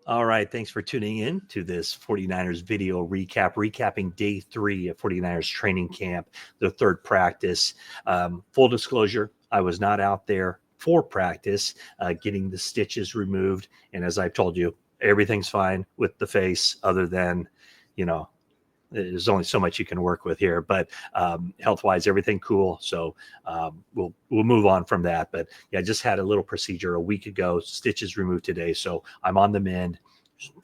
All right, thanks for tuning in to this 49ers video recapping day 3 of 49ers training camp, the third practice. Full disclosure, I was not out there for practice, getting the stitches removed. And as I've told you, everything's fine with the face other than, you know, there's only so much you can work with here, but health-wise, everything cool. So we'll move on from that. But yeah, I just had a little procedure a week ago, stitches removed today. So I'm on the mend.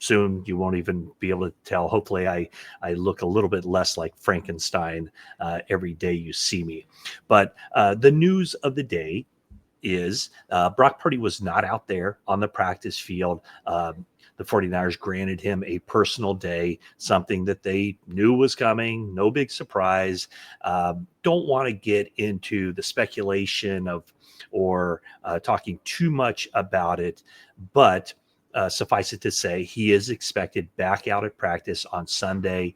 Soon you won't even be able to tell. Hopefully I look a little bit less like Frankenstein every day you see me. But the news of the day is Brock Purdy was not out there on the practice field. The 49ers granted him a personal day, something that they knew was coming. No big surprise. Don't want to get into the speculation of or talking too much about it, but suffice it to say, he is expected back out at practice on Sunday.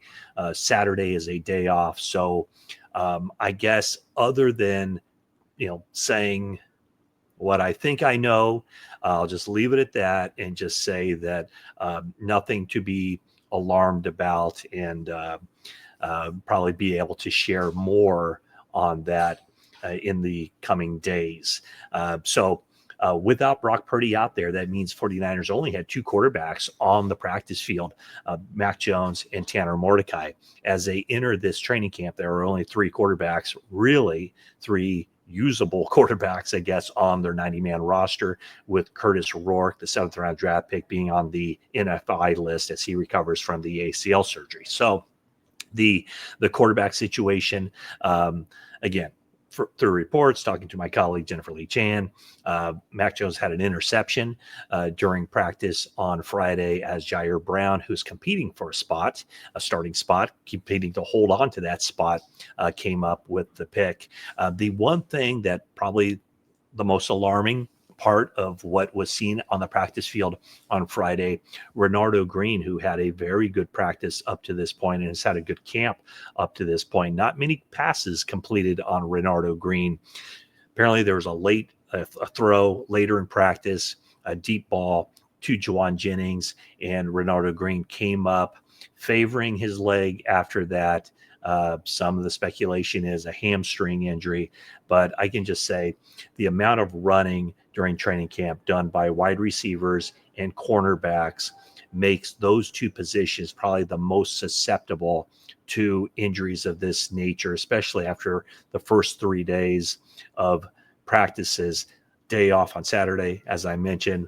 Saturday is a day off. So I guess other than, saying what I think I know, I'll just leave it at that and just say that nothing to be alarmed about, and probably be able to share more on that in the coming days. Without Brock Purdy out there, that means 49ers only had 2 quarterbacks on the practice field, Mac Jones and Tanner Mordecai. As they enter this training camp, there are only 3 quarterbacks, really 3 usable quarterbacks, I guess, on their 90-man roster, with Curtis Rourke, the 7th-round draft pick, being on the NFI list as he recovers from the ACL surgery. So the quarterback situation, again, through reports, talking to my colleague Jennifer Lee Chan, Mac Jones had an interception during practice on Friday as Jair Brown, who's competing for a starting spot, competing to hold on to that spot, came up with the pick. The one thing that probably the most alarming part of what was seen on the practice field on Friday, Renardo Green, who had a very good practice up to this point and has had a good camp up to this point. Not many passes completed on Renardo Green. Apparently there was a throw later in practice, a deep ball to Juwan Jennings, and Renardo Green came up favoring his leg after that. Some of the speculation is a hamstring injury, but I can just say the amount of running during training camp done by wide receivers and cornerbacks makes those 2 positions probably the most susceptible to injuries of this nature, especially after the first 3 days of practices. Day off on Saturday, as I mentioned.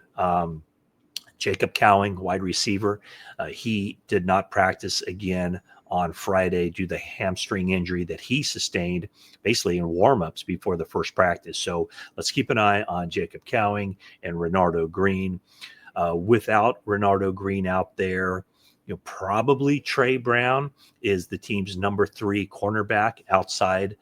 Jacob Cowing, wide receiver, he did not practice again on Friday due to the hamstring injury that he sustained basically in warmups before the first practice. So let's keep an eye on Jacob Cowing and Renardo Green. Without Renardo Green out there, probably Trey Brown is the team's number 3 cornerback outside.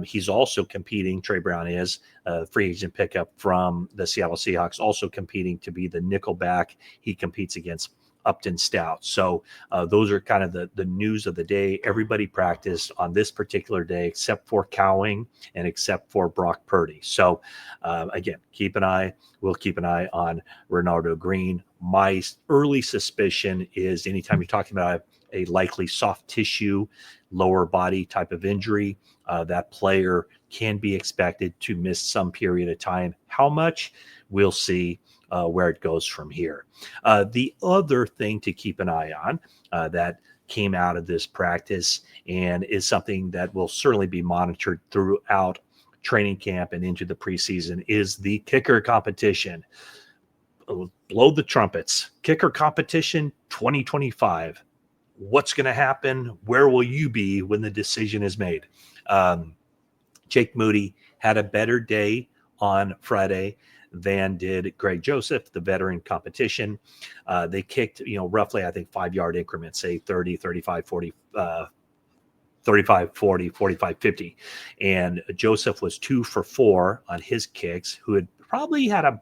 He's also competing. Trey Brown is a free agent pickup from the Seattle Seahawks, also competing to be the nickelback. He competes against Upton Stout. So those are kind of the news of the day. Everybody practiced on this particular day except for Cowing and except for Brock Purdy. So again, we'll keep an eye on Renardo Green. My early suspicion is anytime you're talking about a likely soft tissue, lower body type of injury, that player can be expected to miss some period of time. How much? We'll see where it goes from here. The other thing to keep an eye on that came out of this practice and is something that will certainly be monitored throughout training camp and into the preseason is the kicker competition. Blow the trumpets. Kicker competition 2025. What's going to happen? Where will you be when the decision is made? Jake Moody had a better day on Friday than did Greg Joseph, the veteran competition. They kicked, roughly, I think, 5-yard increments, say 30, 35, 40, 35, 40, 45, 50. And Joseph was 2 for 4 on his kicks, who had probably had a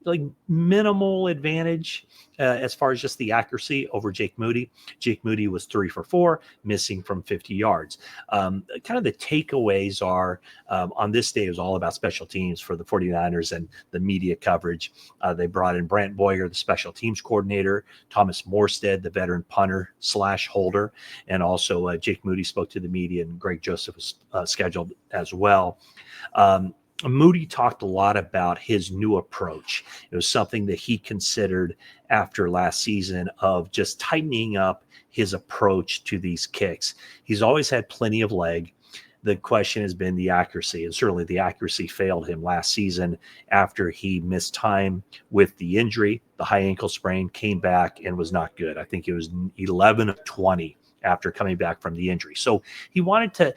like minimal advantage as far as just the accuracy over Jake Moody. Jake Moody was 3 for 4, missing from 50 yards. Kind of the takeaways are on this day, it was all about special teams for the 49ers and the media coverage. They brought in Brant Boyer, the special teams coordinator, Thomas Morstead, the veteran punter / holder, and also Jake Moody spoke to the media, and Greg Joseph was scheduled as well. Moody talked a lot about his new approach. It was something that he considered after last season of just tightening up his approach to these kicks. He's always had plenty of leg. The question has been the accuracy, and certainly the accuracy failed him last season after he missed time with the injury. The high ankle sprain, came back and was not good. I think it was 11 of 20 after coming back from the injury. So he wanted to,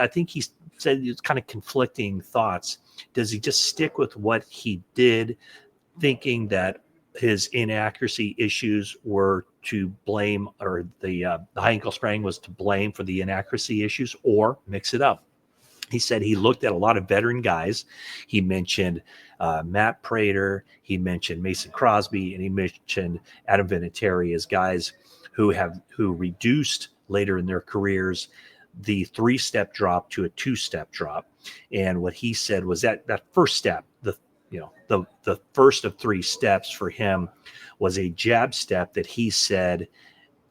I think he said it's kind of conflicting thoughts. Does he just stick with what he did, thinking that his inaccuracy issues were to blame, or the high ankle sprain was to blame for the inaccuracy issues, or mix it up? He said he looked at a lot of veteran guys. He mentioned Matt Prater, he mentioned Mason Crosby, and he mentioned Adam Vinatieri as guys who reduced later in their careers the 3-step drop to a 2-step drop. And what he said was that first step, the first of 3 steps for him, was a jab step that he said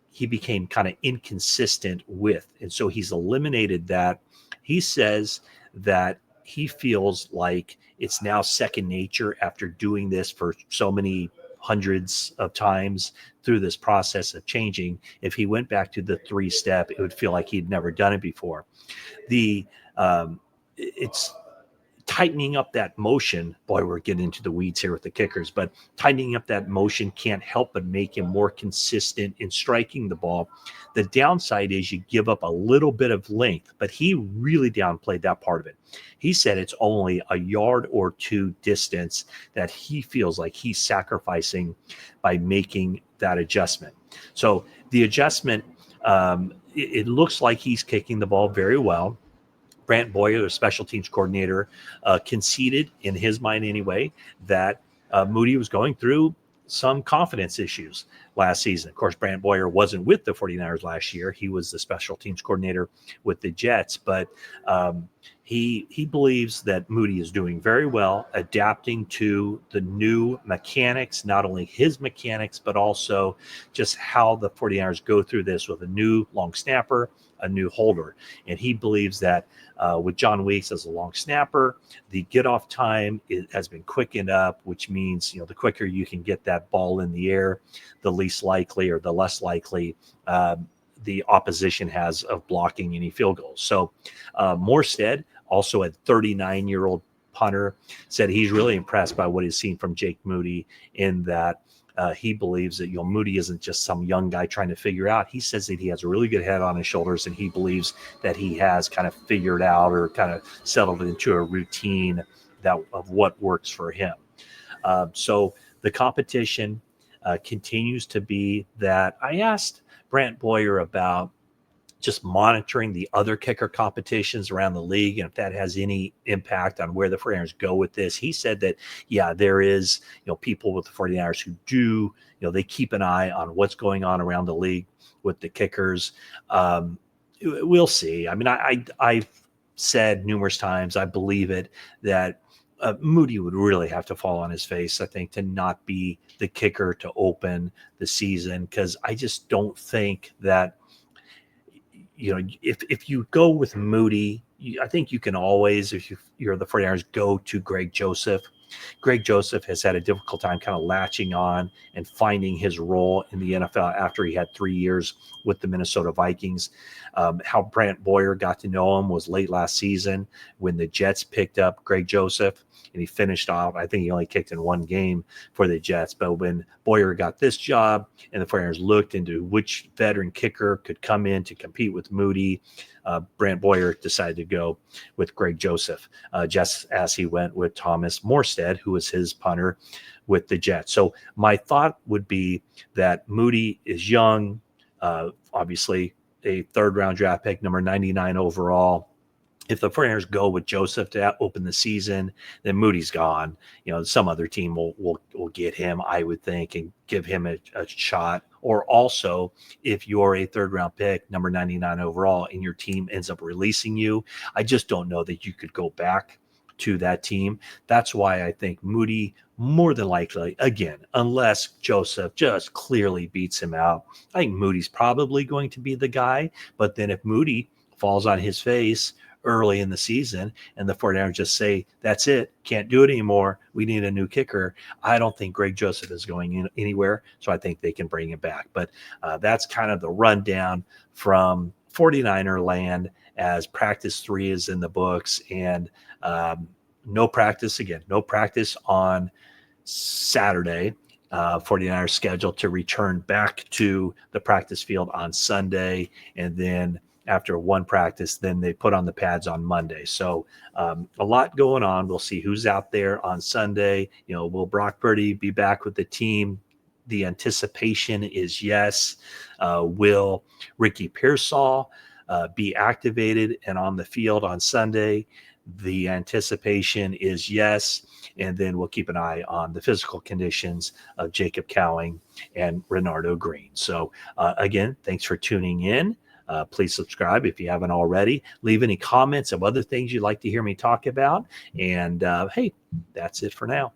he became kind of inconsistent with. And so he's eliminated that. He says that he feels like it's now second nature after doing this for so many hundreds of times through this process of changing. If he went back to the 3-step, it would feel like he'd never done it before. It's tightening up that motion. Boy, we're getting into the weeds here with the kickers, but tightening up that motion can't help but make him more consistent in striking the ball. The downside is you give up a little bit of length, but he really downplayed that part of it. He said it's only a yard or 2 distance that he feels like he's sacrificing by making that adjustment. So the adjustment, it looks like he's kicking the ball very well. Brant Boyer, the special teams coordinator, conceded, in his mind anyway, that Moody was going through some confidence issues last season. Of course, Brant Boyer wasn't with the 49ers last year. He was the special teams coordinator with the Jets, but he believes that Moody is doing very well, adapting to the new mechanics, not only his mechanics, but also just how the 49ers go through this with a new long snapper, a new holder. And he believes that with John Weeks as a long snapper, the get off time has been quickened up, which means, the quicker you can get that ball in the air, the least likely or the less likely the opposition has of blocking any field goals. So Morstead, also a 39-year-old punter, said he's really impressed by what he's seen from Jake Moody, in that he believes that Moody isn't just some young guy trying to figure out. He says that he has a really good head on his shoulders, and he believes that he has kind of figured out or kind of settled into a routine of what works for him. So the competition continues to be that. I asked Brant Boyer about just monitoring the other kicker competitions around the league, and if that has any impact on where the 49ers go with this. He said that, yeah, there is, people with the 49ers who do, they keep an eye on what's going on around the league with the kickers. We'll see. I mean, I've said numerous times, I believe it, that Moody would really have to fall on his face, I think, to not be the kicker to open the season, because I just don't think that, if you go with Moody, I think you can always, if you're the 49ers, go to Greg Joseph. Greg Joseph has had a difficult time kind of latching on and finding his role in the NFL after he had 3 years with the Minnesota Vikings. How Brant Boyer got to know him was late last season when the Jets picked up Greg Joseph, and he finished off, I think he only kicked in 1 game for the Jets. But when Boyer got this job and the 49ers looked into which veteran kicker could come in to compete with Moody, Brant Boyer decided to go with Greg Joseph, just as he went with Thomas Morstead, who was his punter with the Jets. So my thought would be that Moody is young, obviously a 3rd-round draft pick, number 99 overall. if the 49ers go with Joseph to open the season, then Moody's gone. Some other team will get him, I would think, and give him a shot. Or also, if you're a third round pick, number 99 overall, and your team ends up releasing you, I just don't know that you could go back to that team. That's why I think Moody, more than likely, again, unless Joseph just clearly beats him out, I think Moody's probably going to be the guy. But then if Moody falls on his face early in the season and the 49ers just say, that's it, can't do it anymore, we need a new kicker, I don't think Greg Joseph is going anywhere. So I think they can bring him back. But that's kind of the rundown from 49er land as practice 3 is in the books. And no practice on Saturday. 49ers scheduled to return back to the practice field on Sunday, and then after one practice, then they put on the pads on Monday. So a lot going on. We'll see who's out there on Sunday. Will Brock Purdy be back with the team? The anticipation is yes. Will Ricky Pearsall be activated and on the field on Sunday? The anticipation is yes. And then we'll keep an eye on the physical conditions of Jacob Cowing and Renardo Green. So again, thanks for tuning in. Please subscribe if you haven't already. Leave any comments of other things you'd like to hear me talk about. And hey, that's it for now.